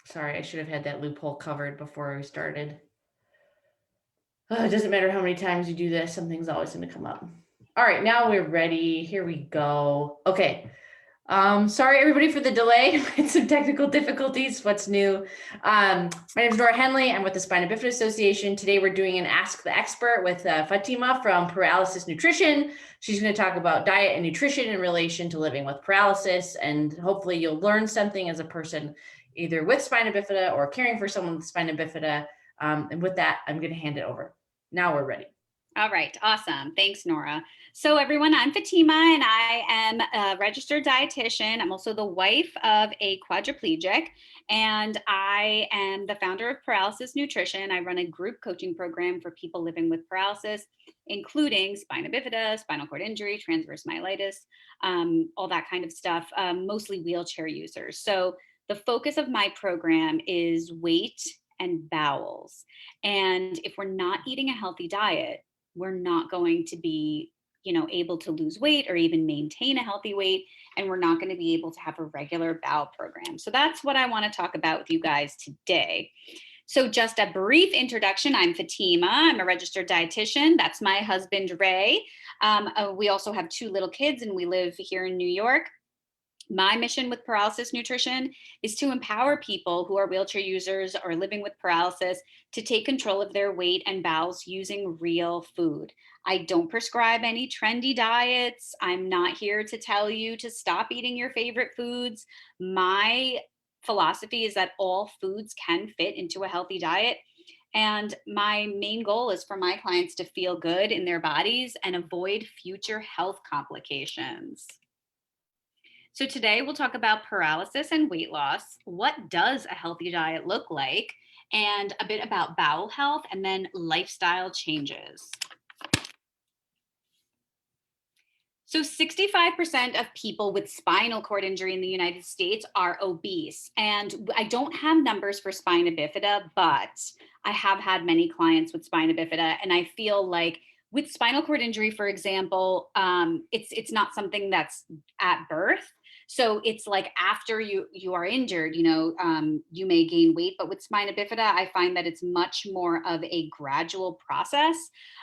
Sorry, I should have had that loophole covered before we started. It doesn't matter how many times you do this, something's always going to come up. All right, now we're ready. Here we go. Okay. Sorry everybody for the delay. Had some technical difficulties. What's new? My name is Nora Henley. I'm with the Spina Bifida Association. Today we're doing an Ask the Expert with Fatimah from Paralysis Nutrition. She's going to talk about diet and nutrition in relation to living with paralysis, and hopefully you'll learn something as a person either with spina bifida or caring for someone with spina bifida. And with that, I'm going to hand it over. Now we're ready. All right, awesome. Thanks, Nora. So everyone, I'm Fatimah and I am a registered dietitian. I'm also the wife of a quadriplegic and I am the founder of Paralysis Nutrition. I run a group coaching program for people living with paralysis, including spina bifida, spinal cord injury, transverse myelitis, all that kind of stuff, mostly wheelchair users. So the focus of my program is weight and bowels. And if we're not eating a healthy diet, we're not going to be able to lose weight or even maintain a healthy weight, and we're not going to be able to have a regular bowel program. So that's what I want to talk about with you guys today. So just a brief introduction. I'm Fatimah. I'm a registered dietitian. That's my husband, Ray. We also have 2 little kids and we live here in New York. My mission with Paralysis Nutrition is to empower people who are wheelchair users or living with paralysis to take control of their weight and bowels using real food. I don't prescribe any trendy diets. I'm not here to tell you to stop eating your favorite foods. My philosophy is that all foods can fit into a healthy diet. And my main goal is for my clients to feel good in their bodies and avoid future health complications. So today we'll talk about paralysis and weight loss. What does a healthy diet look like? And a bit about bowel health and then lifestyle changes. So 65% of people with spinal cord injury in the United States are obese. And I don't have numbers for spina bifida, but I have had many clients with spina bifida. And I feel like with spinal cord injury, for example, it's not something that's at birth. So it's like after you are injured, you may gain weight. But with spina bifida, I find that it's much more of a gradual process.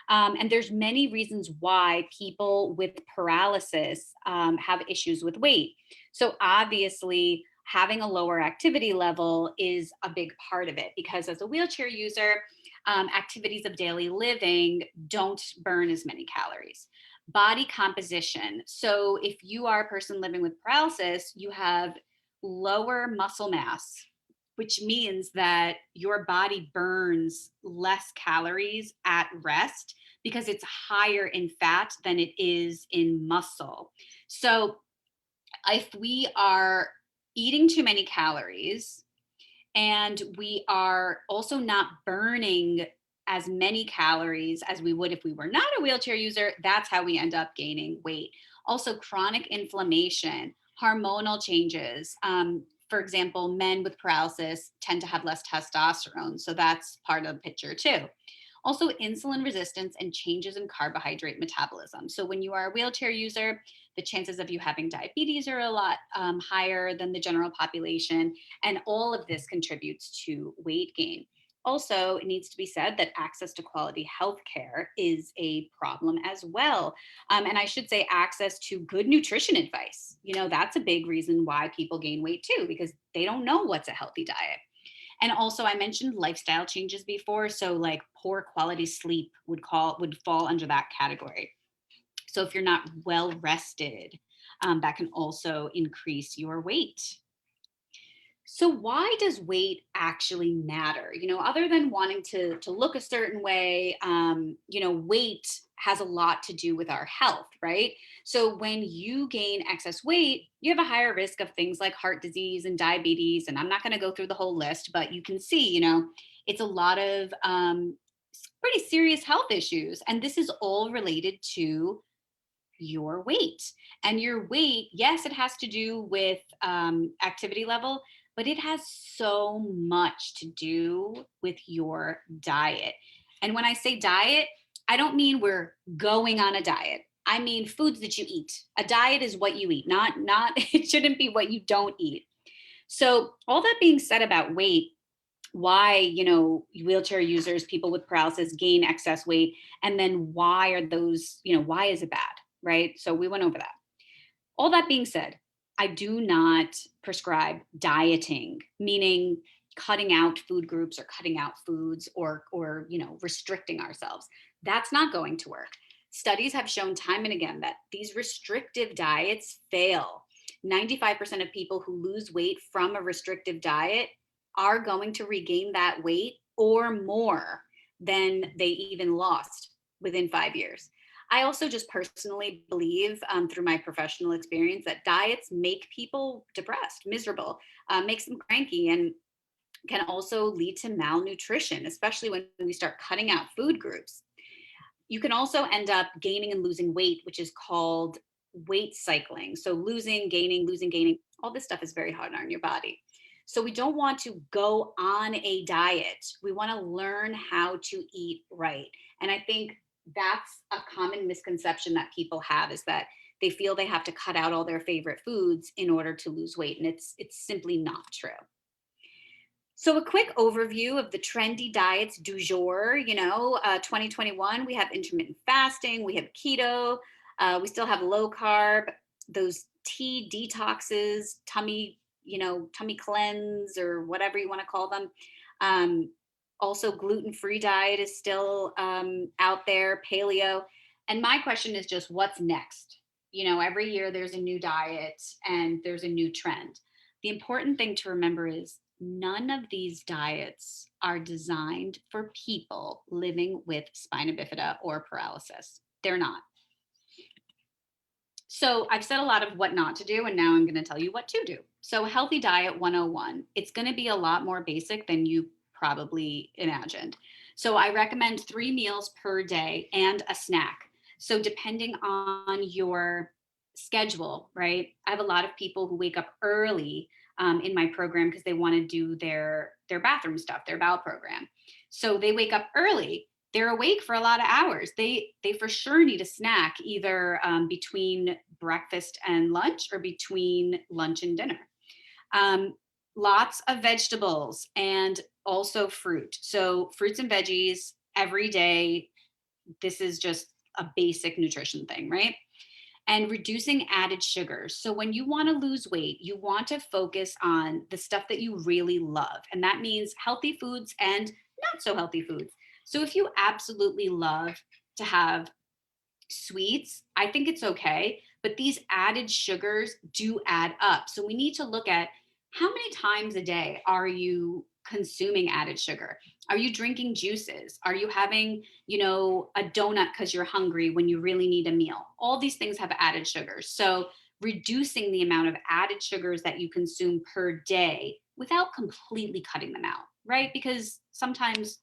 And there's many reasons why people with paralysis have issues with weight. So obviously, having a lower activity level is a big part of it because as a wheelchair user, activities of daily living don't burn as many calories. Body composition. So if you are a person living with paralysis, you have lower muscle mass, which means that your body burns less calories at rest because it's higher in fat than it is in muscle. So if we are eating too many calories and we are also not burning as many calories as we would if we were not a wheelchair user, that's how we end up gaining weight. Also, chronic inflammation, hormonal changes. For example, men with paralysis tend to have less testosterone. So that's part of the picture too. Also, insulin resistance and changes in carbohydrate metabolism. So when you are a wheelchair user, the chances of you having diabetes are a lot higher than the general population. And all of this contributes to weight gain. Also, it needs to be said that access to quality healthcare is a problem as well. And I should say access to good nutrition advice. That's a big reason why people gain weight too, because they don't know what's a healthy diet. And also I mentioned lifestyle changes before. So like poor quality sleep would fall under that category. So if you're not well rested, that can also increase your weight. So why does weight actually matter? Other than wanting to look a certain way, weight has a lot to do with our health, right? So when you gain excess weight, you have a higher risk of things like heart disease and diabetes. And I'm not going to go through the whole list, but you can see, it's a lot of pretty serious health issues. And this is all related to your weight. And your weight, yes, it has to do with activity level, but it has so much to do with your diet. And when I say diet, I don't mean we're going on a diet. I mean foods that you eat. A diet is what you eat, not it shouldn't be what you don't eat. So all that being said about weight, why, wheelchair users, people with paralysis gain excess weight, and then why are those, why is it bad, right? So we went over that. All that being said, I do not prescribe dieting, meaning cutting out food groups or cutting out foods or restricting ourselves. That's not going to work. Studies have shown time and again that these restrictive diets fail. 95% of people who lose weight from a restrictive diet are going to regain that weight or more than they even lost within 5 years. I also just personally believe through my professional experience that diets make people depressed, miserable, makes them cranky, and can also lead to malnutrition, especially when we start cutting out food groups. You can also end up gaining and losing weight, which is called weight cycling. So losing, gaining, all this stuff is very hard on your body. So we don't want to go on a diet. We want to learn how to eat right. And I think that's a common misconception that people have, is that they feel they have to cut out all their favorite foods in order to lose weight. And it's simply not true. So a quick overview of the trendy diets du jour, 2021, we have intermittent fasting, we have keto, we still have low carb, those tea detoxes, tummy cleanse or whatever you want to call them. Also gluten-free diet is still out there, paleo. And my question is just, what's next? Every year there's a new diet and there's a new trend. The important thing to remember is none of these diets are designed for people living with spina bifida or paralysis. They're not. So I've said a lot of what not to do, and now I'm going to tell you what to do. So Healthy Diet 101, it's going to be a lot more basic than you probably imagined. So I recommend 3 meals per day and a snack. So depending on your schedule, right? I have a lot of people who wake up early in my program because they want to do their bathroom stuff, their bowel program. So they wake up early. They're awake for a lot of hours. They for sure need a snack, either between breakfast and lunch or between lunch and dinner. Lots of vegetables and also fruit. So fruits and veggies every day. This is just a basic nutrition thing, right? And reducing added sugars. So when you want to lose weight, you want to focus on the stuff that you really love. And that means healthy foods and not so healthy foods. So if you absolutely love to have sweets, I think it's okay. But these added sugars do add up. So we need to look at how many times a day are you consuming added sugar? Are you drinking juices? Are you having, a donut because you're hungry when you really need a meal? All these things have added sugars. So reducing the amount of added sugars that you consume per day without completely cutting them out, right? Because sometimes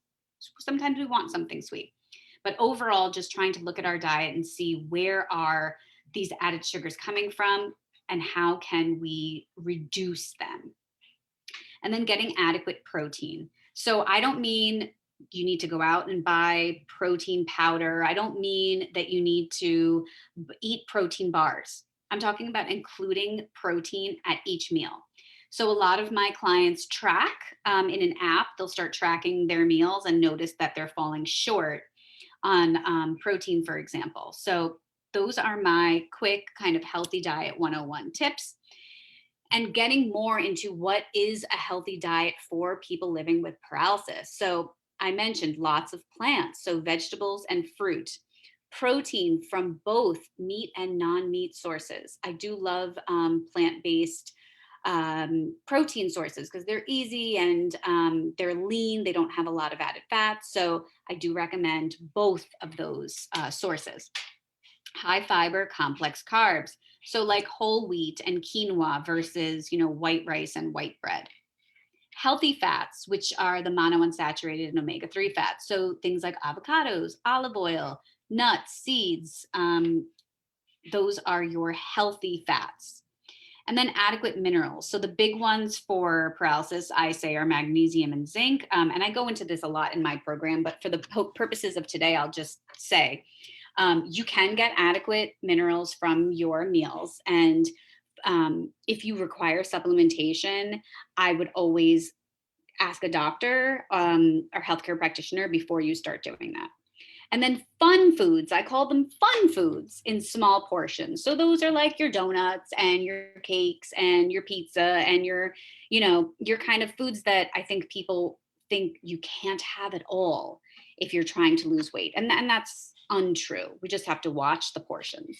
we want something sweet. But overall, just trying to look at our diet and see where are these added sugars coming from and how can we reduce them. And then getting adequate protein. So I don't mean you need to go out and buy protein powder. I don't mean that you need to eat protein bars. I'm talking about including protein at each meal. So a lot of my clients track in an app. They'll start tracking their meals and notice that they're falling short on protein, for example. So those are my quick kind of Healthy Diet 101 tips. And getting more into what is a healthy diet for people living with paralysis. So I mentioned lots of plants, so vegetables and fruit, protein from both meat and non-meat sources. I do love plant-based protein sources because they're easy and they're lean. They don't have a lot of added fats. So I do recommend both of those sources. High fiber, complex carbs. So like whole wheat and quinoa versus, white rice and white bread. Healthy fats, which are the monounsaturated and omega-3 fats. So things like avocados, olive oil, nuts, seeds. Those are your healthy fats. And then adequate minerals. So the big ones for paralysis, I say, are magnesium and zinc. And I go into this a lot in my program, but for the purposes of today, I'll just say, you can get adequate minerals from your meals. And If you require supplementation, I would always ask a doctor or healthcare practitioner before you start doing that. And then fun foods, I call them fun foods in small portions. So those are like your donuts and your cakes and your pizza and your kind of foods that I think people think you can't have at all if you're trying to lose weight. And that's untrue. We just have to watch the portions.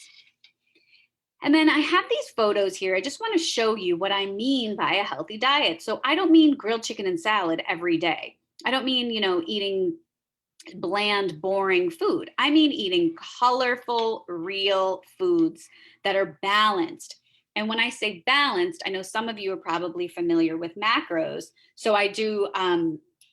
And then I have these photos here. I just want to show you what I mean by a healthy diet. So I don't mean grilled chicken and salad every day. I don't mean, eating bland, boring food. I mean eating colorful, real foods that are balanced. And when I say balanced, I know some of you are probably familiar with macros. So I do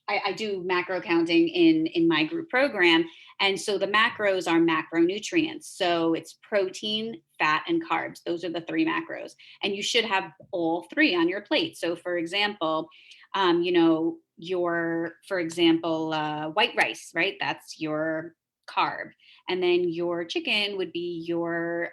I do macro counting in my group program. And so the macros are macronutrients. So it's protein, fat, and carbs. Those are the three macros. And you should have all three on your plate. So for example, white rice, right? That's your carb. And then your chicken would be your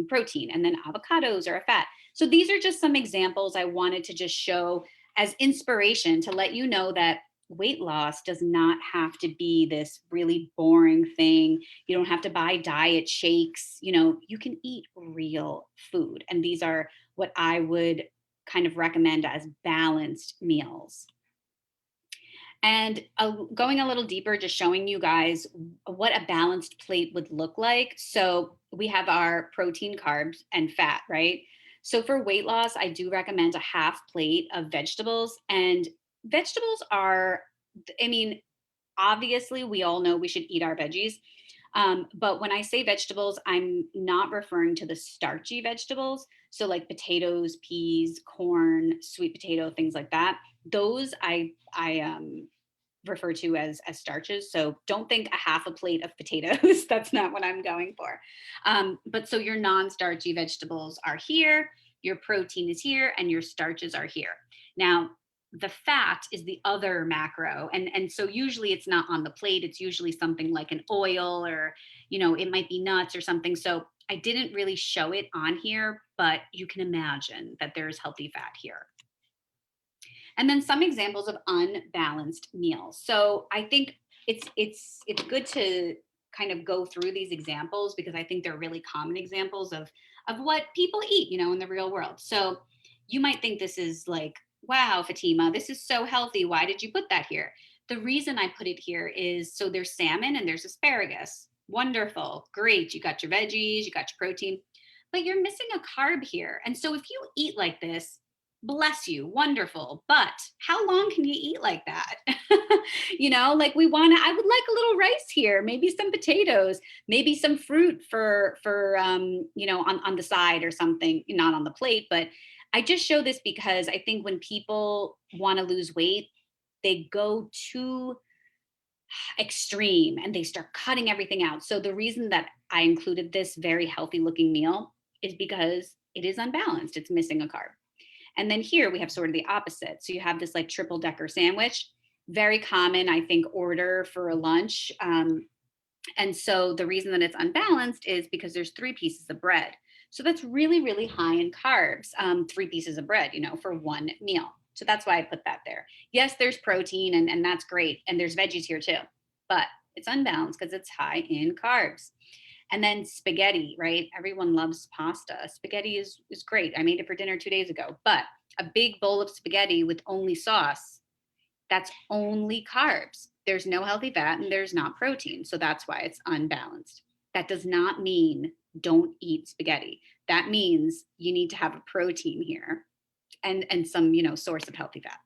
protein. And then avocados are a fat. So these are just some examples I wanted to just show as inspiration to let you know that weight loss does not have to be this really boring thing. You don't have to buy diet shakes. You can eat real food. And these are what I would kind of recommend as balanced meals. And going a little deeper, just showing you guys what a balanced plate would look like. So we have our protein, carbs, and fat, right? So for weight loss, I do recommend a half plate of vegetables. And vegetables are, obviously, we all know we should eat our veggies. But when I say vegetables, I'm not referring to the starchy vegetables. So like potatoes, peas, corn, sweet potato, things like that. Those I refer to as starches. So don't think a half a plate of potatoes. That's not what I'm going for. But so your non-starchy vegetables are here, your protein is here, and your starches are here. Now, the fat is the other macro. And so usually it's not on the plate. It's usually something like an oil or, it might be nuts or something. So I didn't really show it on here, but you can imagine that there's healthy fat here. And then some examples of unbalanced meals. So I think it's good to kind of go through these examples because I think they're really common examples of what people eat, in the real world. So you might think this is like, wow, Fatimah, this is so healthy. Why did you put that here? The reason I put it here is so there's salmon and there's asparagus. Wonderful. Great. You got your veggies, you got your protein, but you're missing a carb here. And so if you eat like this, bless you, wonderful. But how long can you eat like that? Like I would like a little rice here, maybe some potatoes, maybe some fruit for on the side or something, not on the plate. But I just show this because I think when people want to lose weight, they go too extreme and they start cutting everything out. So the reason that I included this very healthy looking meal is because it is unbalanced. It's missing a carb. And then here we have sort of the opposite. So you have this like triple decker sandwich, very common, I think, order for a lunch. And so the reason that it's unbalanced is because there's 3 pieces of bread. So that's really, really high in carbs, 3 pieces of bread, for one meal. So that's why I put that there. Yes, there's protein and that's great. And there's veggies here too, but it's unbalanced because it's high in carbs. And then spaghetti, right? Everyone loves pasta. Spaghetti is great. I made it for dinner 2 days ago, but a big bowl of spaghetti with only sauce, that's only carbs. There's no healthy fat and there's not protein. So that's why it's unbalanced. That does not mean don't eat spaghetti. That means you need to have a protein here and some, source of healthy fat.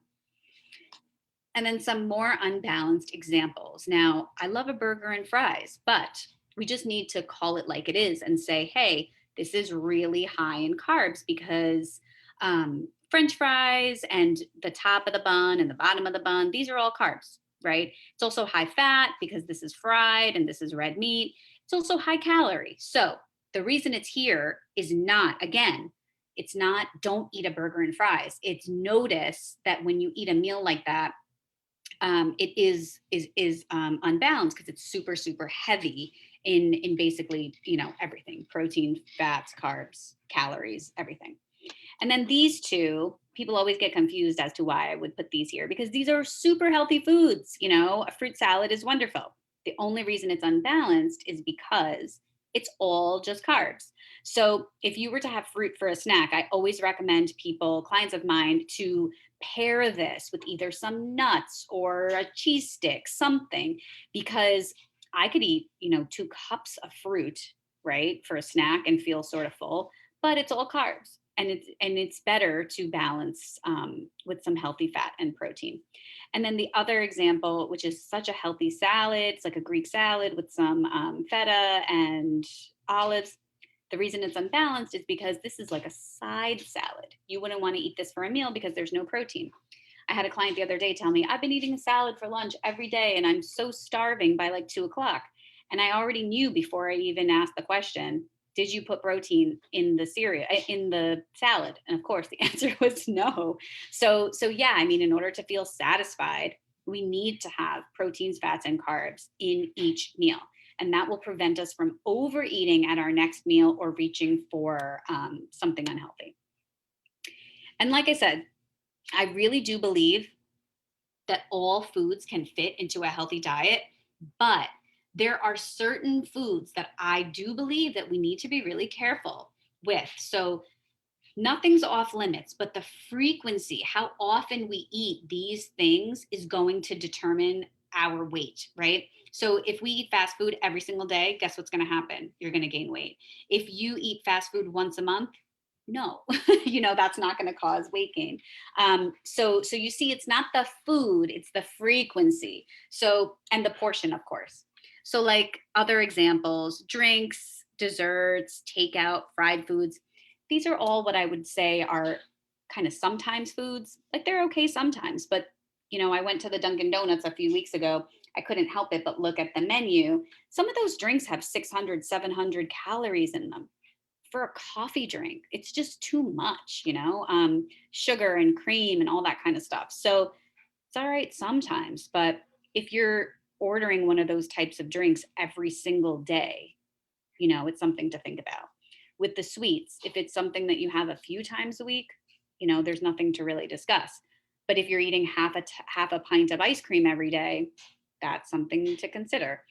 And then some more unbalanced examples. Now, I love a burger and fries, but we just need to call it like it is and say, hey, this is really high in carbs because French fries and the top of the bun and the bottom of the bun, these are all carbs, right? It's also high fat because this is fried and this is red meat. It's also high calorie. So the reason it's here is not, again, it's not don't eat a burger and fries. It's notice that when you eat a meal like that, it is unbalanced because it's super, super heavy in basically, everything, protein, fats, carbs, calories, everything. And then these two, people always get confused as to why I would put these here, because these are super healthy foods. You know, a fruit salad is wonderful. The only reason it's unbalanced is because it's all just carbs. So if you were to have fruit for a snack, I always recommend people, clients of mine, to pair this with either some nuts or a cheese stick, something, because I could eat, 2 cups of fruit, right, for a snack and feel sort of full, but it's all carbs. And it's better to balance with some healthy fat and protein. And then the other example, which is such a healthy salad, it's like a Greek salad with some feta and olives. The reason it's unbalanced is because this is like a side salad. You wouldn't want to eat this for a meal because there's no protein. I had a client the other day tell me, I've been eating a salad for lunch every day and I'm so starving by like 2 o'clock. And I already knew before I even asked the question, did you put protein in the cereal, in the salad? And of course the answer was no. So yeah, I mean, in order to feel satisfied, we need to have proteins, fats, and carbs in each meal. And that will prevent us from overeating at our next meal or reaching for something unhealthy. And like I said, I really do believe that all foods can fit into a healthy diet, but there are certain foods that I do believe that we need to be really careful with. So nothing's off limits, but the frequency, how often we eat these things, is going to determine our weight, right? So if we eat fast food every single day, guess what's going to happen? You're going to gain weight. If you eat fast food once a month, no, that's not going to cause weight gain. So you see, it's not the food, it's the frequency. So, and the portion, of course. So like other examples, drinks, desserts, takeout, fried foods, these are all what I would say are kind of sometimes foods. Like they're okay sometimes, but I went to the Dunkin' Donuts a few weeks ago. I couldn't help it but look at the menu. Some of those drinks have 600, 700 calories in them. For a coffee drink, it's just too much, sugar and cream and all that kind of stuff. So it's all right sometimes, but if you're ordering one of those types of drinks every single day, it's something to think about. With the sweets, if it's something that you have a few times a week, there's nothing to really discuss. But if you're eating half a pint of ice cream every day, that's something to consider.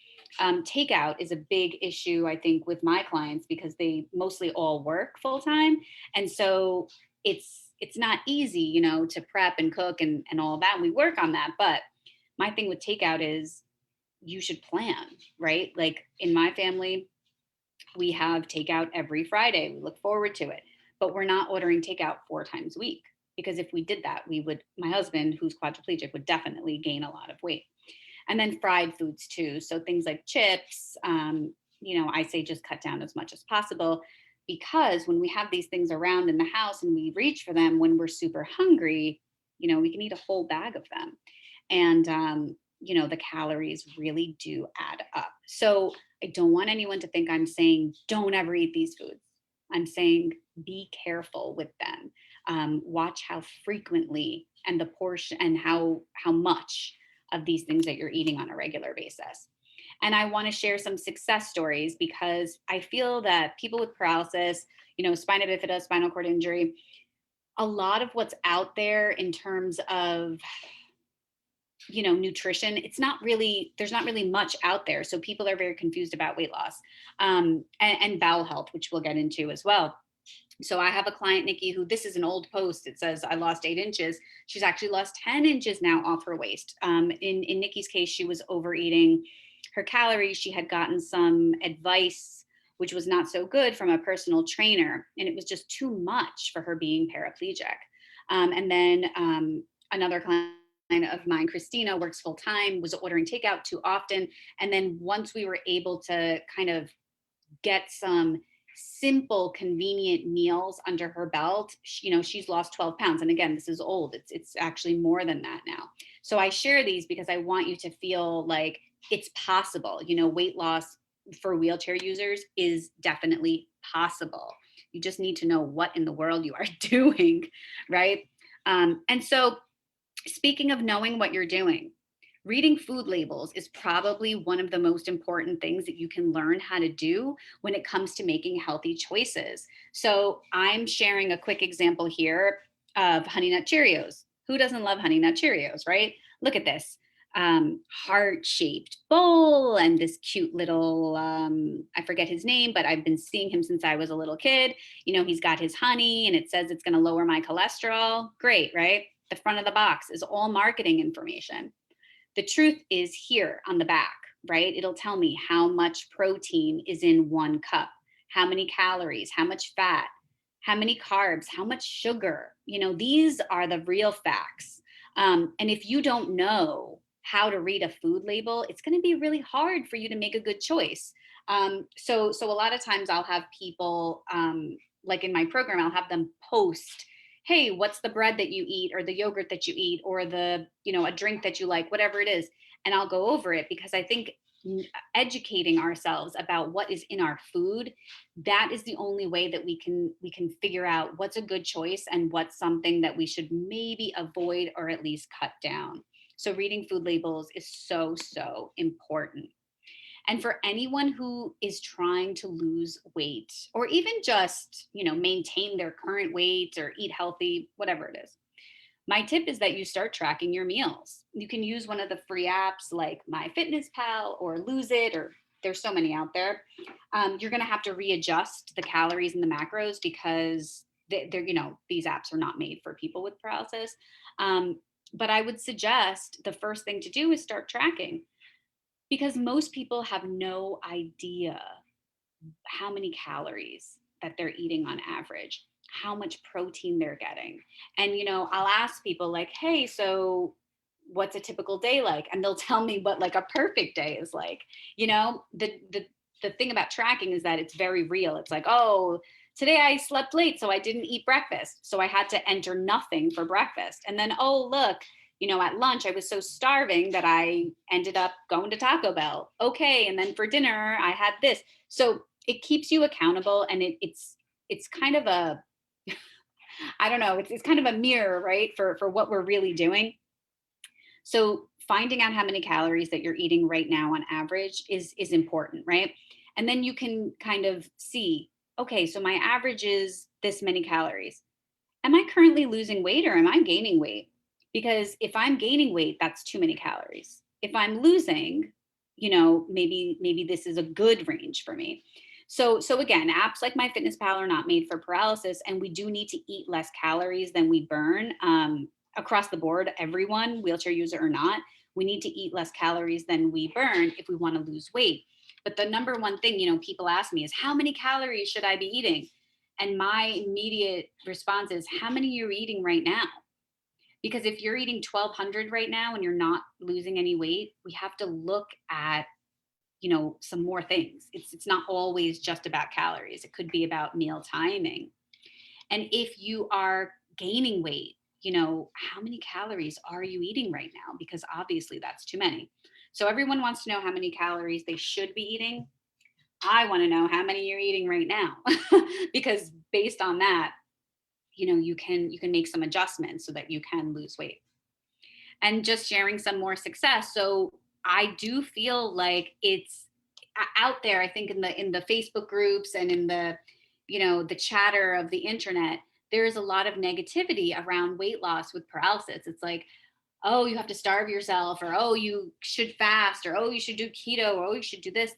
Takeout is a big issue, I think, with my clients because they mostly all work full time, and so it's not easy, to prep and cook and all that. And we work on that, but my thing with takeout is you should plan, right? Like in my family, we have takeout every Friday. We look forward to it, but we're not ordering takeout 4 times a week because if we did that, my husband, who's quadriplegic, would definitely gain a lot of weight. And then fried foods too. So things like chips, I say just cut down as much as possible because when we have these things around in the house and we reach for them when we're super hungry, we can eat a whole bag of them. And, the calories really do add up. So I don't want anyone to think I'm saying don't ever eat these foods. I'm saying be careful with them. Watch how frequently and the portion and how much of these things that you're eating on a regular basis. And I want to share some success stories because I feel that people with paralysis, spina bifida, spinal cord injury, a lot of what's out there in terms of nutrition, there's not really much out there. So people are very confused about weight loss and bowel health, which we'll get into as well. So I have a client, Nikki, who this is an old post. It says, I lost 8 inches. She's actually lost 10 inches now off her waist. In Nikki's case, she was overeating her calories. She had gotten some advice, which was not so good from a personal trainer. And it was just too much for her being paraplegic. And then another client of mine, Christina, works full time, was ordering takeout too often. And then once we were able to kind of get some simple, convenient meals under her belt, she's lost 12 pounds. And again, this is old. It's actually more than that now. So I share these because I want you to feel like it's possible. Weight loss for wheelchair users is definitely possible. You just need to know what in the world you are doing, right? And so speaking of knowing what you're doing, Reading food labels is probably one of the most important things that you can learn how to do when it comes to making healthy choices. So I'm sharing a quick example here of Honey Nut Cheerios. Who doesn't love Honey Nut Cheerios, right? Look at this heart-shaped bowl and this cute little, I forget his name, but I've been seeing him since I was a little kid. You know, he's got his honey and it says it's going to lower my cholesterol. Great, right? The front of the box is all marketing information. The truth is here on the back, right? It'll tell me how much protein is in 1 cup, how many calories, how much fat, how many carbs, how much sugar. You know, these are the real facts. And if you don't know how to read a food label, it's going to be really hard for you to make a good choice. So a lot of times I'll have people, like in my program, I'll have them post, hey, what's the bread that you eat or the yogurt that you eat or the, you know, a drink that you like, whatever it is. And I'll go over it because I think educating ourselves about what is in our food, that is the only way that we can figure out what's a good choice and what's something that we should maybe avoid or at least cut down. So reading food labels is so important. And for anyone who is trying to lose weight or even just, you know, maintain their current weight or eat healthy, whatever it is, my tip is that you start tracking your meals. You can use one of the free apps like MyFitnessPal or Lose It, or there's so many out there. You're going to have to readjust the calories and the macros because they're, you know, these apps are not made for people with paralysis. But I would suggest the first thing to do is start tracking, because most people have no idea how many calories that they're eating on average, how much protein they're getting. And, you know, I'll ask people like, hey, so what's a typical day like? And they'll tell me what like a perfect day is like. You know, the thing about tracking is that it's very real. It's like, oh, today I slept late, so I didn't eat breakfast. So I had to enter nothing for breakfast. And then, oh, look, you know, at lunch, I was so starving that I ended up going to Taco Bell. Okay. And then for dinner, I had this. So it keeps you accountable, and it's kind of a, I don't know, it's kind of a mirror, right, for what we're really doing. So finding out how many calories that you're eating right now on average is important, right? And then you can kind of see, okay, so my average is this many calories. Am I currently losing weight or am I gaining weight? Because if I'm gaining weight, that's too many calories. If I'm losing, you know, maybe this is a good range for me. So again, apps like MyFitnessPal are not made for paralysis, and we do need to eat less calories than we burn. Across the board, everyone, wheelchair user or not, we need to eat less calories than we burn if we want to lose weight. But the number one thing, you know, people ask me is, how many calories should I be eating? And my immediate response is, how many you're eating right now? Because if you're eating 1,200 right now and you're not losing any weight, we have to look at, you know, some more things. It's not always just about calories. It could be about meal timing. And if you are gaining weight, you know, how many calories are you eating right now? Because obviously that's too many. So everyone wants to know how many calories they should be eating. I want to know how many you're eating right now, because based on that, you know, you can make some adjustments so that you can lose weight. And just sharing some more success. So I do feel like it's out there, I think in the Facebook groups and in the, you know, the chatter of the internet, there is a lot of negativity around weight loss with paralysis. It's like, oh, you have to starve yourself, or oh, you should fast, or oh, you should do keto, or oh, you should do this.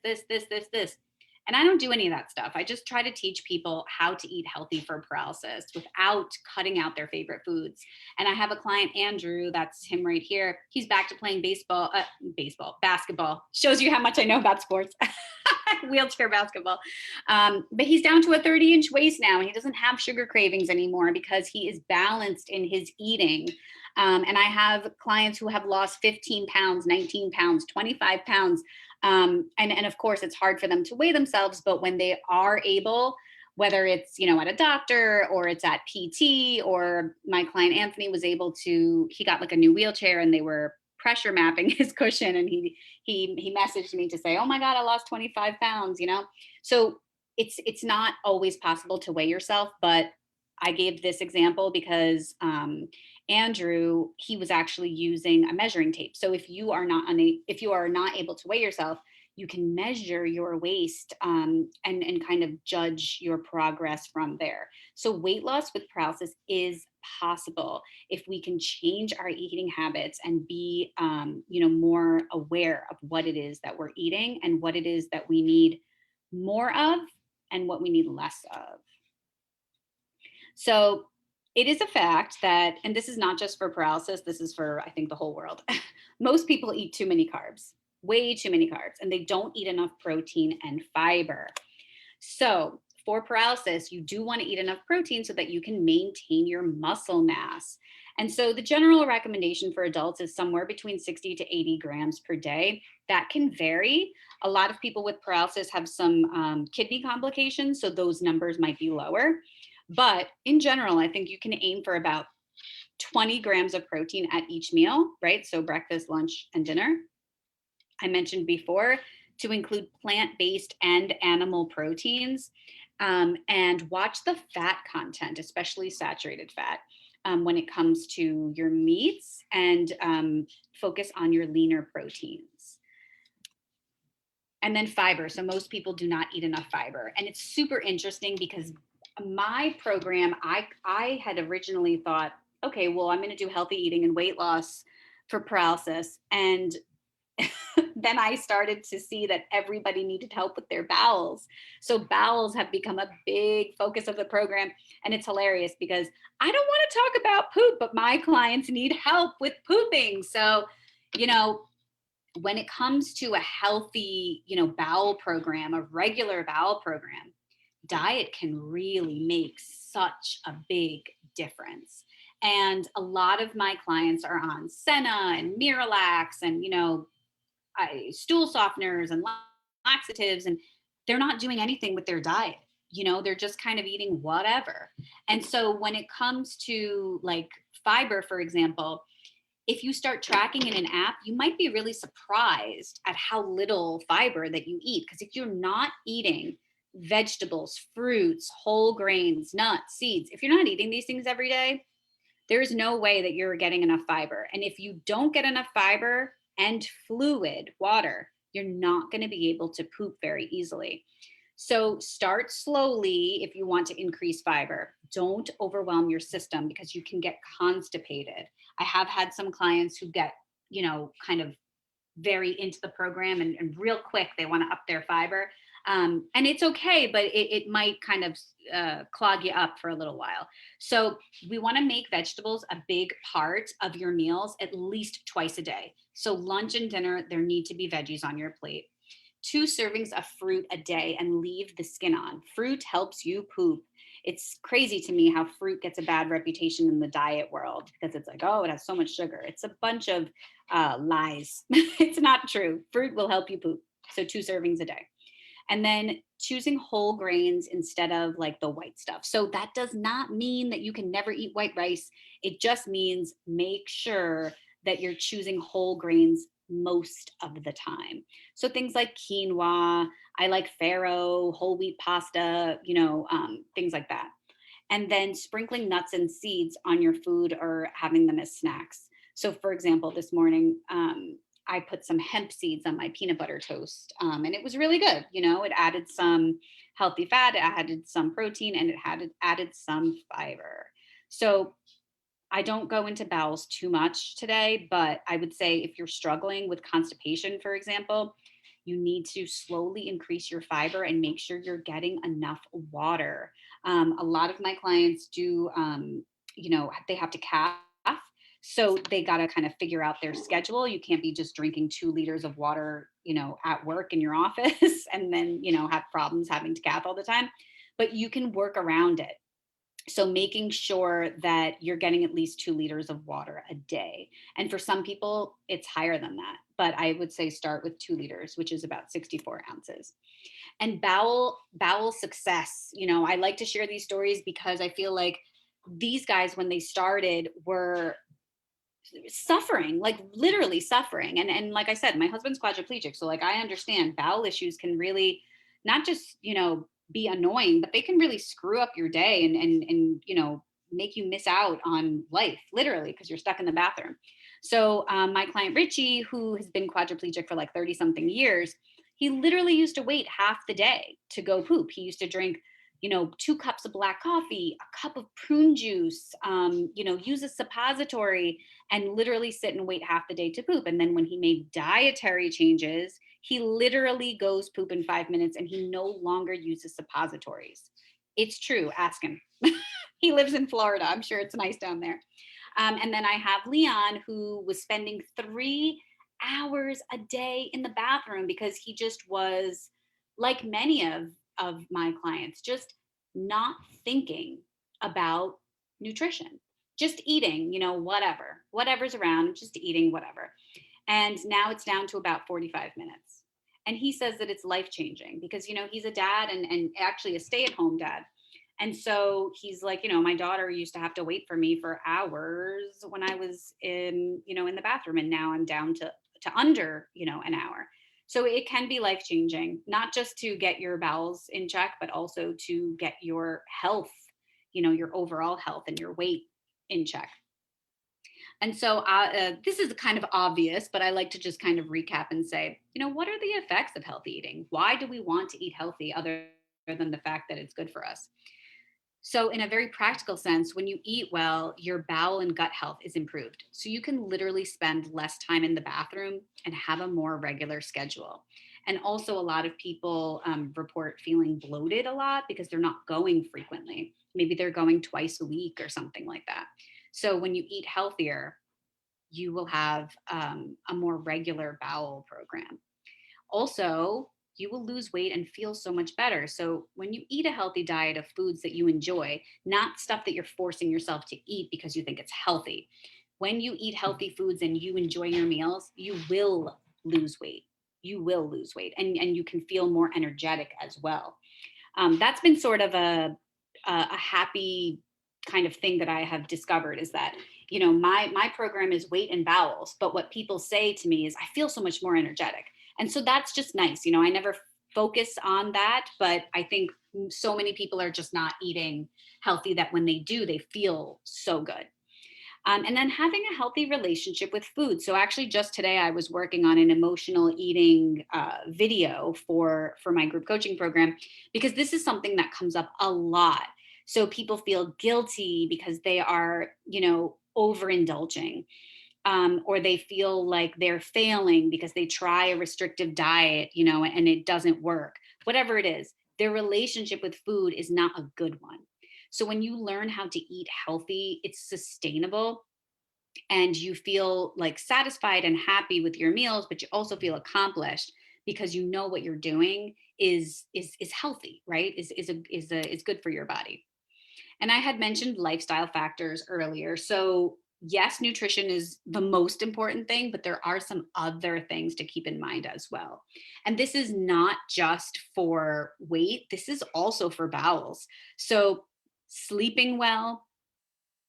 And I don't do any of that stuff. I just try to teach people how to eat healthy for paralysis without cutting out their favorite foods. And I have a client, Andrew, that's him right here. He's back to playing basketball. Shows you how much I know about sports. Wheelchair basketball. But he's down to a 30-inch waist now, and he doesn't have sugar cravings anymore because he is balanced in his eating. And I have clients who have lost 15 pounds, 19 pounds, 25 pounds. And of course, it's hard for them to weigh themselves, but when they are able, whether it's, you know, at a doctor or it's at PT, or my client Anthony was able to, he got like a new wheelchair and they were pressure mapping his cushion, and he messaged me to say, oh my God, I lost 25 pounds, you know? So it's not always possible to weigh yourself, but I gave this example because Andrew, he was actually using a measuring tape. So if you are if you are not able to weigh yourself, you can measure your waist and kind of judge your progress from there. So weight loss with paralysis is possible if we can change our eating habits and be, more aware of what it is that we're eating and what it is that we need more of and what we need less of. So it is a fact that, and this is not just for paralysis, this is for, I think, the whole world. Most people eat too many carbs, way too many carbs, and they don't eat enough protein and fiber. So for paralysis, you do want to eat enough protein so that you can maintain your muscle mass. And so the general recommendation for adults is somewhere between 60 to 80 grams per day. That can vary. A lot of people with paralysis have some kidney complications, so those numbers might be lower. But in general, I think you can aim for about 20 grams of protein at each meal, right? So breakfast, lunch, and dinner. I mentioned before to include plant-based and animal proteins, and watch the fat content, especially saturated fat, when it comes to your meats, and focus on your leaner proteins. And then fiber. So most people do not eat enough fiber. And it's super interesting because my program, I had originally thought, okay, well, I'm going to do healthy eating and weight loss for paralysis. And then I started to see that everybody needed help with their bowels. So bowels have become a big focus of the program. And it's hilarious because I don't want to talk about poop, but my clients need help with pooping. So, when it comes to a healthy, bowel program, a regular bowel program, diet can really make such a big difference. And a lot of my clients are on Senna and Miralax and, stool softeners and laxatives, and they're not doing anything with their diet. They're just kind of eating whatever. And so when it comes to like fiber, for example, if you start tracking in an app, you might be really surprised at how little fiber that you eat. Because if you're not eating vegetables, fruits, whole grains, nuts, seeds, if you're not eating these things every day, there's no way that you're getting enough fiber. And if you don't get enough fiber and fluid, water, you're not going to be able to poop very easily. So start slowly if you want to increase fiber. Don't overwhelm your system because you can get constipated. I have had some clients who get, kind of very into the program and real quick, they want to up their fiber. And it's okay, but it might kind of clog you up for a little while. So we want to make vegetables a big part of your meals at least twice a day. So lunch and dinner, there need to be veggies on your plate. 2 servings of fruit a day and leave the skin on. Fruit helps you poop. It's crazy to me how fruit gets a bad reputation in the diet world because it's like, oh, it has so much sugar. It's a bunch of lies. It's not true. Fruit will help you poop. So 2 servings a day. And then choosing whole grains instead of like the white stuff. So that does not mean that you can never eat white rice. It just means make sure that you're choosing whole grains most of the time. So things like quinoa, I like farro, whole wheat pasta, things like that. And then sprinkling nuts and seeds on your food or having them as snacks. So for example, this morning, I put some hemp seeds on my peanut butter toast, and it was really good. It added some healthy fat, it added some protein, and it had added some fiber. So I don't go into bowels too much today, but I would say if you're struggling with constipation, for example, you need to slowly increase your fiber and make sure you're getting enough water. A lot of my clients do, they have to calf. So they got to kind of figure out their schedule. You can't be just drinking 2 liters of water, at work in your office and then, have problems having to calf all the time, but you can work around it. So making sure that you're getting at least 2 liters of water a day. And for some people, it's higher than that. But I would say start with 2 liters, which is about 64 ounces. And bowel success. I like to share these stories because I feel like these guys, when they started, were suffering, like literally suffering. And like I said, my husband's quadriplegic. So like I understand bowel issues can really not just, be annoying, but they can really screw up your day and you know, make you miss out on life, literally, because you're stuck in the bathroom. So my client Richie, who has been quadriplegic for like 30 something years, he literally used to wait half the day to go poop. He used to drink, you know, 2 cups of black coffee, a cup of prune juice, you know, use a suppository, and literally sit and wait half the day to poop. And then when he made dietary changes, he literally goes poop in 5 minutes and he no longer uses suppositories. It's true. Ask him. He lives in Florida. I'm sure it's nice down there. And then I have Leon, who was spending 3 hours a day in the bathroom because he just was, like many of my clients, just not thinking about nutrition, just eating, you know, whatever's around, just eating whatever. And now it's down to about 45 minutes. And he says that it's life changing because, you know, he's a dad and actually a stay at home dad. And so he's like, you know, my daughter used to have to wait for me for hours when I was in, you know, in the bathroom. And now I'm down to under, you know, an hour. So it can be life changing, not just to get your bowels in check, but also to get your health, you know, your overall health and your weight in check. And so this is kind of obvious, but I like to just kind of recap and say, you know, what are the effects of healthy eating? Why do we want to eat healthy other than the fact that it's good for us? So, in a very practical sense, when you eat well, your bowel and gut health is improved. So, you can literally spend less time in the bathroom and have a more regular schedule. And also, a lot of people report feeling bloated a lot because they're not going frequently. Maybe they're going twice a week or something like that. So, when you eat healthier, you will have a more regular bowel program. Also, you will lose weight and feel so much better. So, when you eat a healthy diet of foods that you enjoy, not stuff that you're forcing yourself to eat because you think it's healthy, when you eat healthy foods and you enjoy your meals, you will lose weight. You will lose weight and you can feel more energetic as well. That's been sort of a happy kind of thing that I have discovered is that, you know, my program is weight and bowels, but what people say to me is I feel so much more energetic. And so that's just nice. You know, I never focus on that, but I think so many people are just not eating healthy that when they do, they feel so good. And then having a healthy relationship with food. So actually, just today I was working on an emotional eating video for my group coaching program because this is something that comes up a lot. So people feel guilty because they are, you know, overindulging, or they feel like they're failing because they try a restrictive diet, you know, and it doesn't work. Whatever it is, their relationship with food is not a good one. So when you learn how to eat healthy, it's sustainable and you feel like satisfied and happy with your meals, but you also feel accomplished because you know what you're doing is healthy, right? Is good for your body. And I had mentioned lifestyle factors earlier. So yes, nutrition is the most important thing, but there are some other things to keep in mind as well. And this is not just for weight, this is also for bowels. So sleeping well,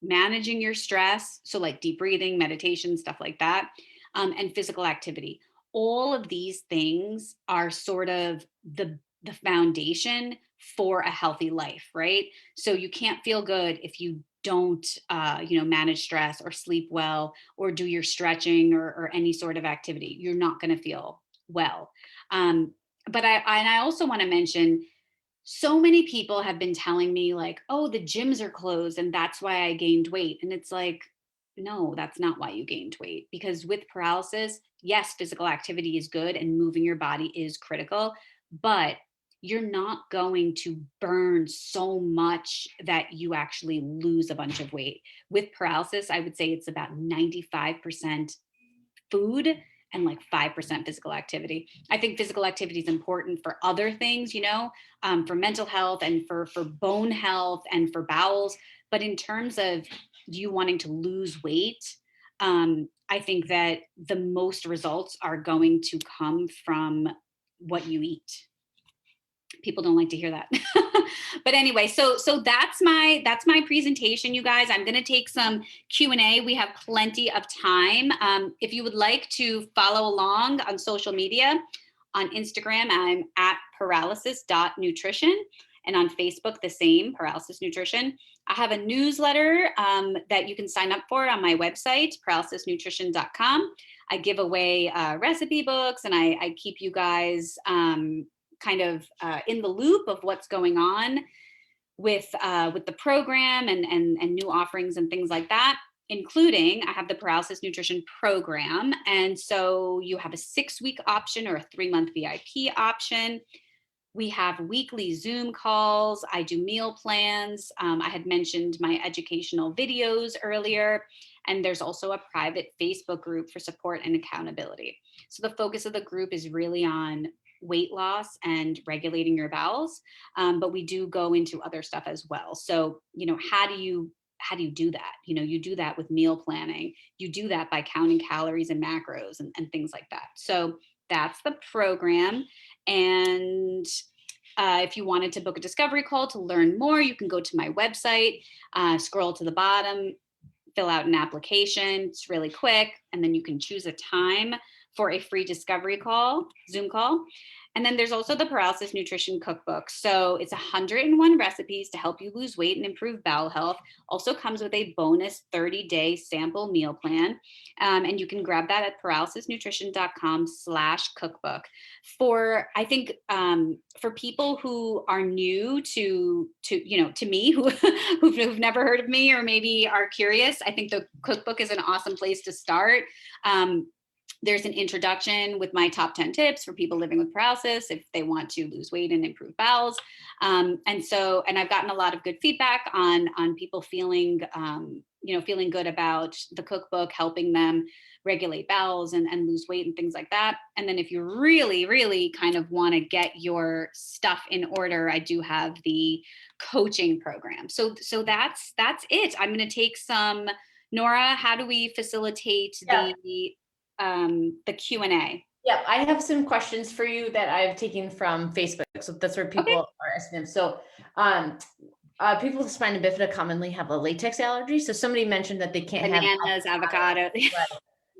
managing your stress, so like deep breathing, meditation, stuff like that, and physical activity. All of these things are sort of the foundation for a healthy life, right? So you can't feel good if you don't, you know, manage stress or sleep well or do your stretching or any sort of activity. You're not going to feel well. But I also want to mention so many people have been telling me like, oh, the gyms are closed and that's why I gained weight. And it's like, no, that's not why you gained weight. Because with paralysis, yes, physical activity is good and moving your body is critical, but you're not going to burn so much that you actually lose a bunch of weight. With paralysis, I would say it's about 95% food and like 5% physical activity. I think physical activity is important for other things, you know, for mental health and for bone health and for bowels. But in terms of you wanting to lose weight, I think that the most results are going to come from what you eat. People don't like to hear that. But anyway, so that's my presentation, you guys. I'm going to take some Q&A. We have plenty of time. If you would like to follow along on social media, on Instagram, I'm at paralysis.nutrition. And on Facebook, the same, Paralysis Nutrition. I have a newsletter that you can sign up for on my website, paralysisnutrition.com. I give away recipe books, and I keep you guys kind of in the loop of what's going on with the program and new offerings and things like that, including I have the Paralysis Nutrition program. And so you have a 6-week option or a 3-month VIP option. We have weekly Zoom calls. I do meal plans. I had mentioned my educational videos earlier. And there's also a private Facebook group for support and accountability. So the focus of the group is really on weight loss and regulating your bowels. But we do go into other stuff as well. So, how do you do that? You do that with meal planning. You do that by counting calories and macros and things like that. So that's the program. And if you wanted to book a discovery call to learn more, you can go to my website, scroll to the bottom, fill out an application. It's really quick. And then you can choose a time for a free discovery call, Zoom call. And then there's also the Paralysis Nutrition Cookbook. So it's 101 recipes to help you lose weight and improve bowel health. Also comes with a bonus 30-day sample meal plan. And you can grab that at paralysisnutrition.com/cookbook. I think for people who are new to me, who've never heard of me or maybe are curious, I think the cookbook is an awesome place to start. There's an introduction with my top 10 tips for people living with paralysis if they want to lose weight and improve bowels. And I've gotten a lot of good feedback on people feeling good about the cookbook, helping them regulate bowels and lose weight and things like that. And then if you really, really kind of want to get your stuff in order, I do have the coaching program. So that's it. I'm going to take some, Nora, how do we facilitate the Q&A? Yeah, I have some questions for you that I've taken from Facebook. So that's where people are asking them. So people with spina bifida commonly have a latex allergy. So somebody mentioned that they can't bananas, have avocado. Right.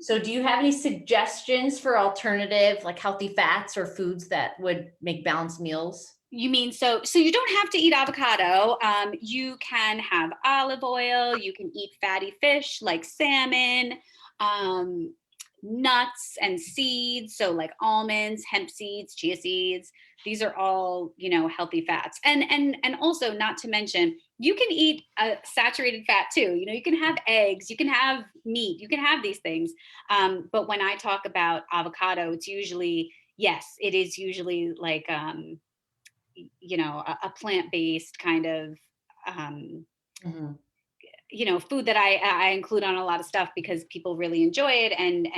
So do you have any suggestions for alternative, like healthy fats or foods that would make balanced meals? You mean, so you don't have to eat avocado. You can have olive oil. You can eat fatty fish like salmon, nuts and seeds. So like almonds, hemp seeds, chia seeds. These are all, healthy fats. And also, not to mention, you can eat saturated fat too. You can have eggs, you can have meat, you can have these things. But when I talk about avocado, it is usually like, a plant-based kind of, food that I include on a lot of stuff because people really enjoy it. And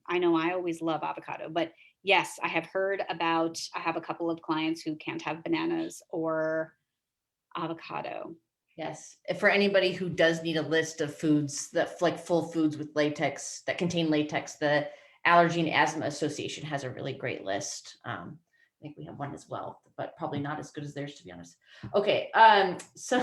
I know I always love avocado, but yes, I have a couple of clients who can't have bananas or avocado. Yes. For anybody who does need a list of foods that like full foods with latex that contain latex, the Allergy and Asthma Association has a really great list. I think we have one as well, but probably not as good as theirs, to be honest. Okay. So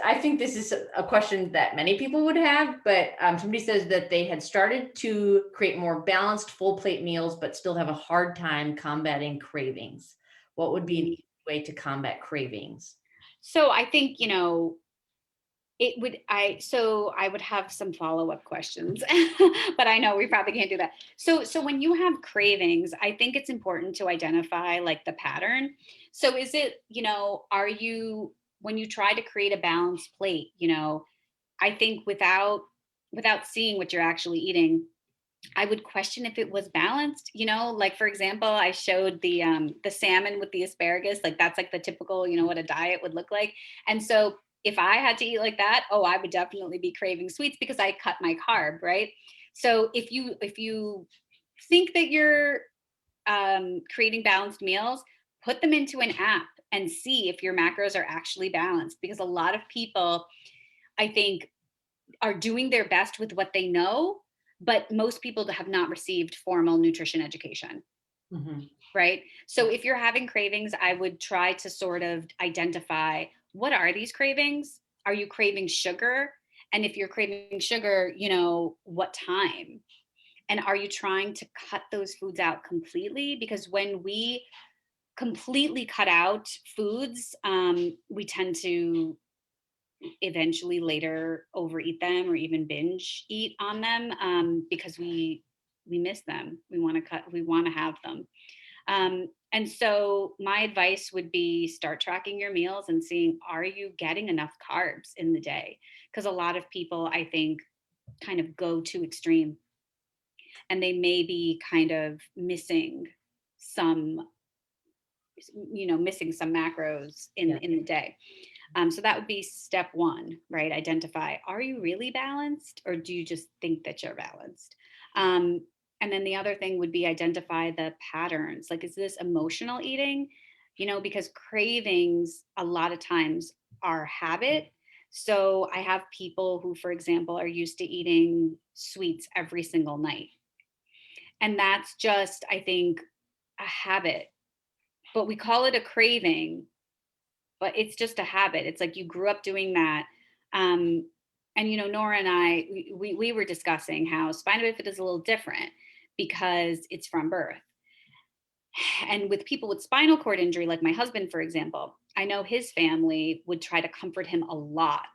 I think this is a question that many people would have, but somebody says that they had started to create more balanced full plate meals, but still have a hard time combating cravings. What would be an easy way to combat cravings? So I think, I would have some follow-up questions, but I know we probably can't do that. So when you have cravings, I think it's important to identify like the pattern. So is it, when you try to create a balanced plate, I think without seeing what you're actually eating, I would question if it was balanced, like for example, I showed the salmon with the asparagus, like that's like the typical, what a diet would look like. And so if I had to eat like that, I would definitely be craving sweets because I cut my carb, right? So if you think that you're creating balanced meals, put them into an app and see if your macros are actually balanced, because a lot of people, I think, are doing their best with what they know, but most people have not received formal nutrition education. Right? So if you're having cravings, I would try to sort of identify, what are these cravings? Are you craving sugar? And if you're craving sugar, what time? And are you trying to cut those foods out completely? Because when we completely cut out foods, we tend to eventually later overeat them or even binge eat on them, because we miss them. We want to have them. And so my advice would be start tracking your meals and seeing, are you getting enough carbs in the day? Because a lot of people, I think, kind of go too extreme, and they may be kind of missing some, missing some macros Yeah. in the day. So that would be step one, right? Identify, are you really balanced, or do you just think that you're balanced? And then the other thing would be identify the patterns. Like, is this emotional eating? Because cravings a lot of times are habit. So I have people who, for example, are used to eating sweets every single night. And that's just, I think, a habit. But we call it a craving, but it's just a habit. It's like you grew up doing that. Um, and Nora and I, we were discussing how spina bifida is a little different because it's from birth. And with people with spinal cord injury, like my husband, for example, I know his family would try to comfort him a lot,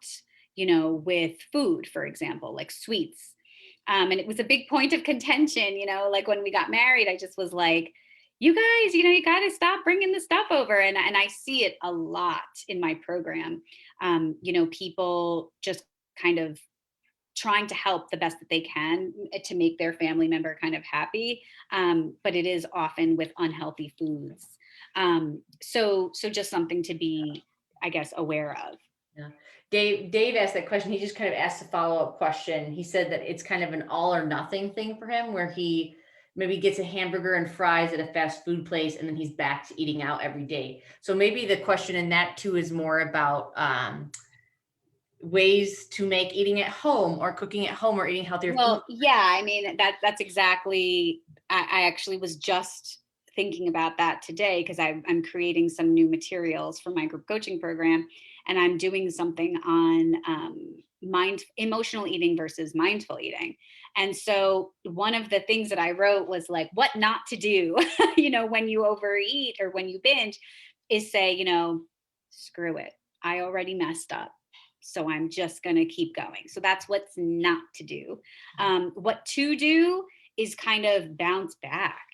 with food, for example, like sweets. And it was a big point of contention, like when we got married, I just was like, you guys, you got to stop bringing the stuff over. And I see it a lot in my program. People just kind of trying to help the best that they can to make their family member kind of happy. But it is often with unhealthy foods. So just something to be, I guess, aware of. Yeah. Dave asked that question. He just kind of asked a follow-up question. He said that it's kind of an all or nothing thing for him, where he maybe gets a hamburger and fries at a fast food place and then he's back to eating out every day. So maybe the question in that too is more about ways to make eating at home or cooking at home or eating healthier food. Well, yeah, I mean, that's exactly, I actually was just thinking about that today because I'm creating some new materials for my group coaching program, and I'm doing something on emotional eating versus mindful eating. And so one of the things that I wrote was like, what not to do, when you overeat or when you binge, is say, screw it. I already messed up, so I'm just going to keep going. So that's what's not to do. What to do is kind of bounce back,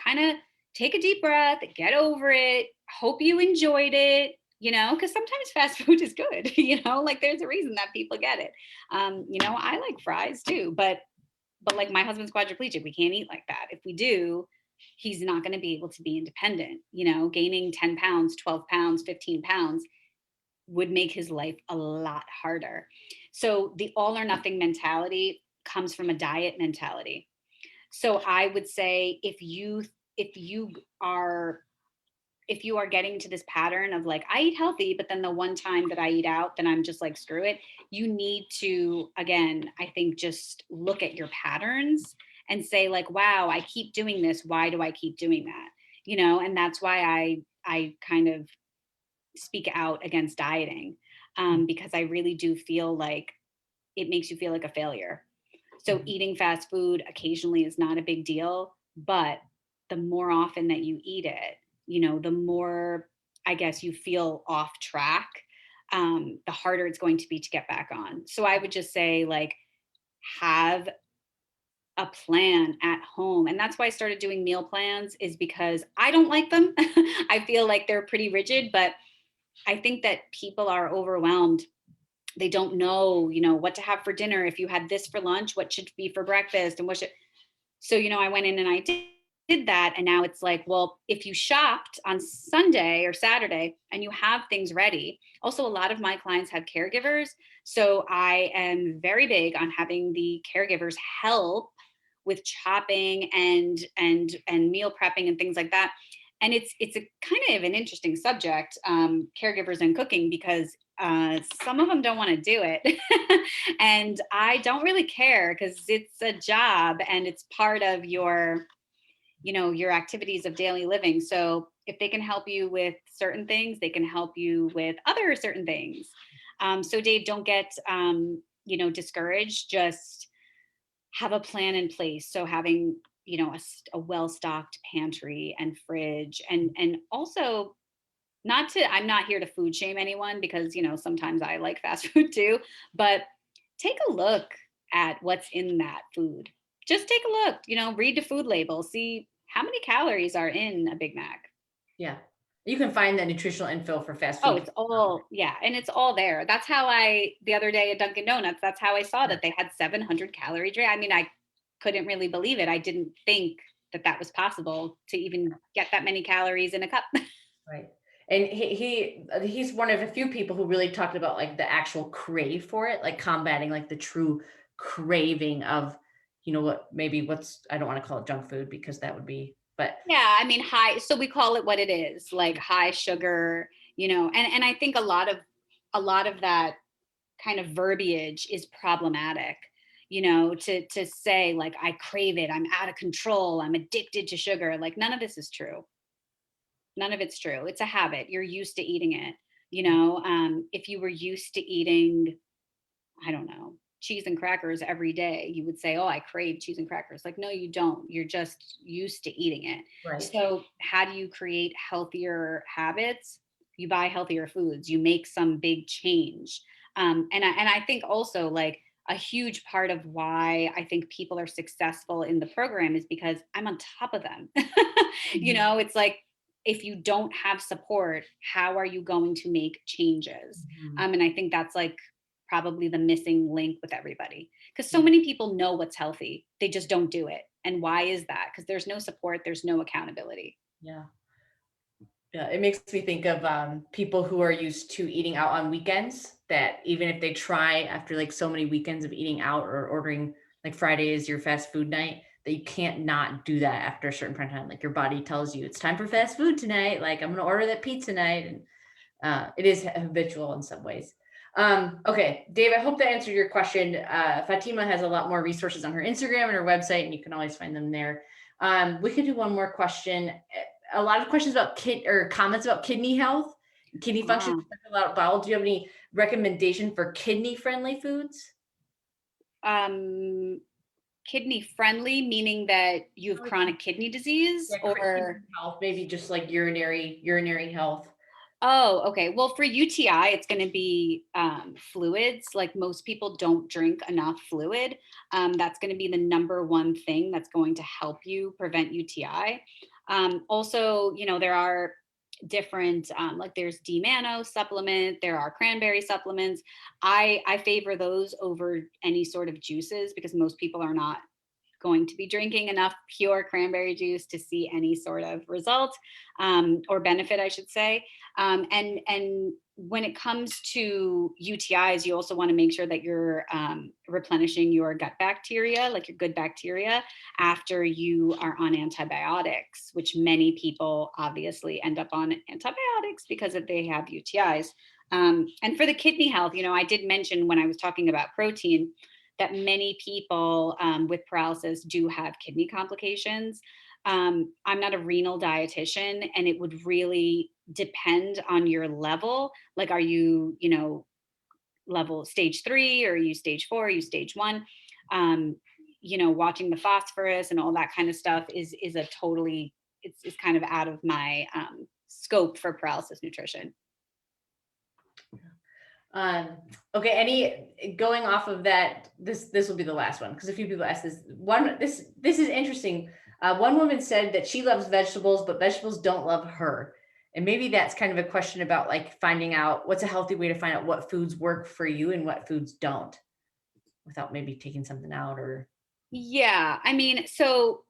kind of take a deep breath, get over it, hope you enjoyed it, because sometimes fast food is good, like there's a reason that people get it. I like fries too, but like my husband's quadriplegic, we can't eat like that. If we do, he's not going to be able to be independent, gaining 10 pounds, 12 pounds, 15 pounds would make his life a lot harder. So the all or nothing mentality comes from a diet mentality. So I would say if you are getting to this pattern of like, I eat healthy, but then the one time that I eat out, then I'm just like, screw it. You need to, again, I think just look at your patterns and say like, wow, I keep doing this. Why do I keep doing that? And that's why I kind of speak out against dieting, because I really do feel like it makes you feel like a failure. So eating fast food occasionally is not a big deal, but the more often that you eat it, the more, I guess, you feel off track, the harder it's going to be to get back on. So I would just say like, have a plan at home. And that's why I started doing meal plans, is because I don't like them. I feel like they're pretty rigid, but I think that people are overwhelmed. They don't know, what to have for dinner. If you had this for lunch, what should be for breakfast, and what should. So, I went in and I did that. And now it's like, well, if you shopped on Sunday or Saturday and you have things ready. Also, a lot of my clients have caregivers. So I am very big on having the caregivers help with chopping and meal prepping and things like that. And it's a kind of an interesting subject, caregivers and cooking, because some of them don't want to do it. And I don't really care because it's a job and it's part of your, your activities of daily living. So if they can help you with certain things, they can help you with other certain things. So Dave, don't get, discouraged. Just have a plan in place. So having, a well-stocked pantry and fridge, and also I'm not here to food shame anyone, because, sometimes I like fast food too, but take a look at what's in that food. Just take a look, read the food label, see how many calories are in a Big Mac. Yeah. You can find that nutritional info for fast Oh, food. it's all, yeah, and it's all there. That's how the other day at Dunkin' Donuts, that's how I saw that they had 700 calorie drink. I mean, I couldn't really believe it. I didn't think that that was possible to even get that many calories in a cup. Right. And he's one of a few people who really talked about like the actual crave for it, like combating like the true craving of, what's, I don't want to call it junk food because that would be, but Yeah, I mean, so we call it what it is, like high sugar, and I think a lot of that kind of verbiage is problematic, to say like I crave it, I'm out of control, I'm addicted to sugar. Like none of this is true. None of it's true. It's a habit. You're used to eating it. If you were used to eating, I don't know, cheese and crackers every day, you would say, "Oh, I crave cheese and crackers." Like, no, you don't. You're just used to eating it. right. So, how do you create healthier habits? You buy healthier foods. You make some big change. And I think also like a huge part of why I think people are successful in the program is because I'm on top of them. Mhm. It's like if you don't have support, how are you going to make changes? Mhm. And I think that's like probably the missing link with everybody, because so Yeah. many people know what's healthy, they just don't do it. And why is that? Because there's no support, there's no accountability. Yeah. Yeah, it makes me think of people who are used to eating out on weekends, that even if they try after like so many weekends of eating out or ordering, like Friday is your fast food night, that you can't not do that after a certain point in time. Like your body tells you it's time for fast food tonight. Like I'm going to order that pizza night. And it is habitual in some ways. Okay, Dave, I hope that answered your question. Fatima has a lot more resources on her Instagram and her website, and you can always find them there. We could do one more question. A lot of questions about comments about kidney health, kidney function, Ah. about bowel. Do you have any recommendation for kidney friendly foods? um Kidney friendly, meaning that you have Like, chronic kidney disease, yeah, kidney or health, maybe just like urinary health. oh, okay. Well, for UTI, it's going to be fluids. Like most people don't drink enough fluid. That's going to be the number one thing that's going to help you prevent UTI. Also, there are different, like there's D-mannose supplement, there are cranberry supplements. I favor those over any sort of juices, because most people are not going to be drinking enough pure cranberry juice to see any sort of result, or benefit, I should say. And when it comes to UTIs, you also want to make sure that you're replenishing your gut bacteria, like your good bacteria, after you are on antibiotics, which many people obviously end up on antibiotics because if they have UTIs. And for the kidney health, I did mention when I was talking about protein that many people with paralysis do have kidney complications. I'm not a renal dietitian, and it would really depend on your level. Like, are you, level stage 3, or are you stage 4, are you stage 1? Um, watching the phosphorus and all that kind of stuff is a totally, it's kind of out of my scope for paralysis nutrition. Um, okay, any going off of that, this will be the last one because a few people asked this. This is interesting. One woman said that she loves vegetables, but vegetables don't love her. And maybe that's kind of a question about like finding out what's a healthy way to find out what foods work for you and what foods don't, without maybe taking something out or Yeah, I mean, so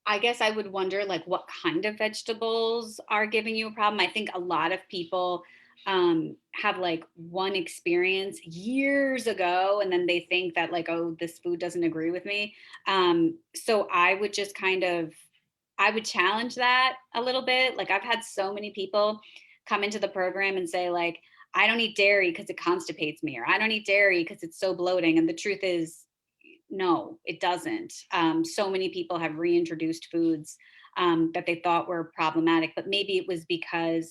I guess I would wonder like what kind of vegetables are giving you a problem. I think a lot of people have like one experience years ago, and then they think that like, oh, this food doesn't agree with me. So I would just I would challenge that a little bit. Like I've had so many people come into the program and say like, I don't eat dairy because it constipates me, or I don't eat dairy because it's so bloating. And the truth is, no, it doesn't. So many people have reintroduced foods that they thought were problematic, but maybe it was because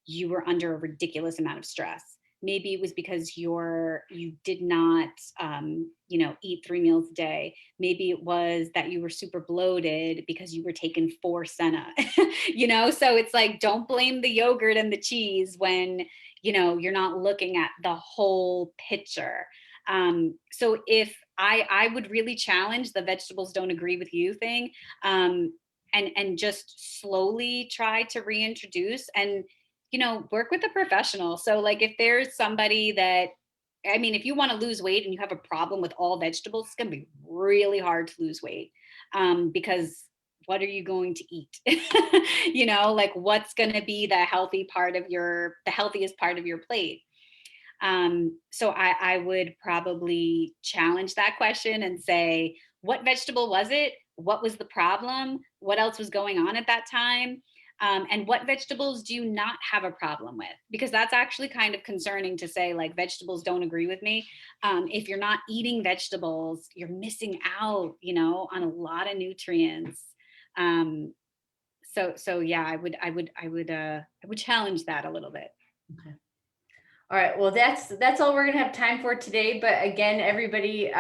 you were under a ridiculous amount of stress. Maybe it was because you did not, eat 3 meals a day. Maybe it was that you were super bloated because you were taking 4 senna, So it's like, don't blame the yogurt and the cheese when, you're not looking at the whole picture. So if I would really challenge the vegetables don't agree with you thing, and just slowly try to reintroduce and work with a professional. So like if there's somebody that, I mean, if you want to lose weight and you have a problem with all vegetables, it's going to be really hard to lose weight, because what are you going to eat? Like what's going to be the healthiest part of your plate? So I would probably challenge that question and say, what vegetable was it? What was the problem? What else was going on at that time? And what vegetables do you not have a problem with? Because that's actually kind of concerning to say, like, vegetables don't agree with me. If you're not eating vegetables, you're missing out, on a lot of nutrients. So yeah, I would challenge that a little bit. Okay. All right. Well, that's all we're gonna have time for today. But again, everybody,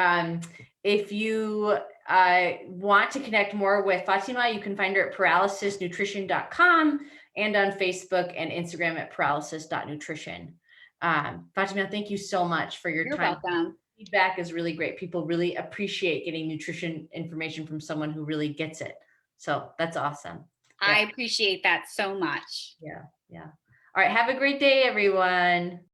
if you want to connect more with Fatimah, you can find her at paralysisnutrition.com and on Facebook and Instagram at paralysis.nutrition. Fatimah, thank you so much for your You're time. welcome. Feedback is really great. People really appreciate getting nutrition information from someone who really gets it. So that's awesome. I appreciate that so much. Yeah. Yeah. All right. Have a great day, everyone.